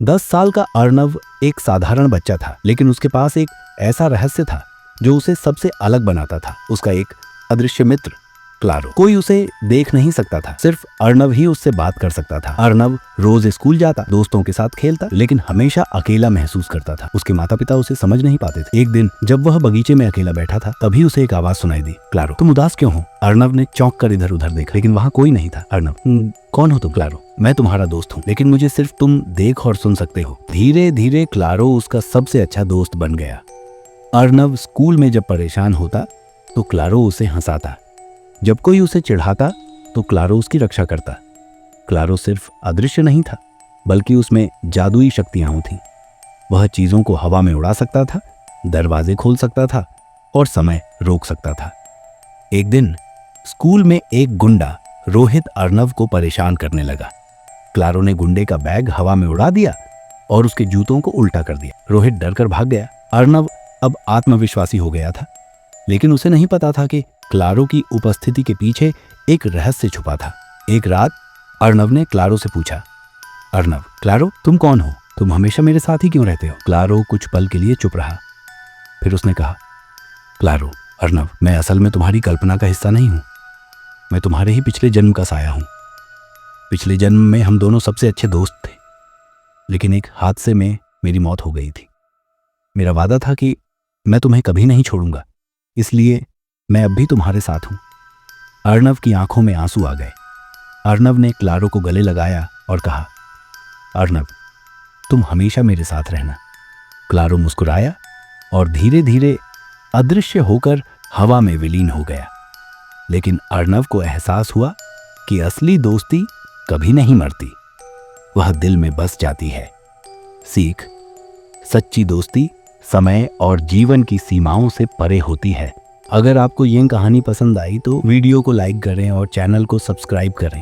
10 साल का अर्णव एक साधारण बच्चा था, लेकिन उसके पास एक ऐसा रहस्य था जो उसे सबसे अलग बनाता था। उसका एक अदृश्य मित्र क्लारो। कोई उसे देख नहीं सकता था, सिर्फ अर्णव ही उससे बात कर सकता था। अर्णव रोज स्कूल जाता, दोस्तों के साथ खेलता, लेकिन हमेशा अकेला महसूस करता था। उसके माता पिता उसे समझ नहीं पाते थे। एक दिन जब वह बगीचे में अकेला बैठा था, तभी उसे एक आवाज सुनाई दी, क्लारो तुम उदास क्यों हो? अर्णव ने चौंक कर इधर उधर देखा, लेकिन वहाँ कोई नहीं था। अर्णव, कौन हो तुम? क्लारो, मैं तुम्हारा दोस्त हूँ, लेकिन मुझे सिर्फ तुम देख और सुन सकते हो। धीरे धीरे क्लारो उसका सबसे अच्छा दोस्त बन गया। अर्णव स्कूल में जब परेशान होता तो क्लारो उसे हंसाता, जब कोई उसे चिढ़ाता तो क्लारो उसकी रक्षा करता। क्लारो सिर्फ अदृश्य नहीं था, बल्कि उसमें जादुई शक्तियां थीं। वह चीजों को हवा में उड़ा सकता था, दरवाजे खोल सकता था और समय रोक सकता था। एक दिन स्कूल में एक गुंडा रोहित अर्णव को परेशान करने लगा। क्लारो ने गुंडे का बैग हवा में उड़ा दिया और उसके जूतों को उल्टा कर दिया। रोहित डरकर भाग गया। अर्णव अब आत्मविश्वासी हो गया था, लेकिन उसे नहीं पता था कि क्लारो की उपस्थिति के पीछे एक रहस्य छुपा था। एक रात अर्णव ने क्लारो से पूछा, अर्णव, क्लारो तुम कौन हो? तुम हमेशा मेरे साथ ही क्यों रहते हो? क्लारो कुछ पल के लिए चुप रहा, फिर उसने कहा, क्लारो, अर्णव, मैं असल में तुम्हारी कल्पना का हिस्सा नहीं हूं। मैं तुम्हारे ही पिछले जन्म का साया हूं। पिछले जन्म में हम दोनों सबसे अच्छे दोस्त थे, लेकिन एक हादसे में मेरी मौत हो गई थी। मेरा वादा था कि मैं तुम्हें कभी नहीं छोड़ूंगा, इसलिए मैं अब भी तुम्हारे साथ हूं। अर्णव की आंखों में आंसू आ गए। अर्णव ने क्लारो को गले लगाया और कहा, अर्णव, तुम हमेशा मेरे साथ रहना। क्लारो मुस्कुराया और धीरे धीरे अदृश्य होकर हवा में विलीन हो गया। लेकिन अर्णव को एहसास हुआ कि असली दोस्ती कभी नहीं मरती, वह दिल में बस जाती है। सीख, सच्ची दोस्ती समय और जीवन की सीमाओं से परे होती है। अगर आपको ये कहानी पसंद आई तो वीडियो को लाइक करें और चैनल को सब्सक्राइब करें।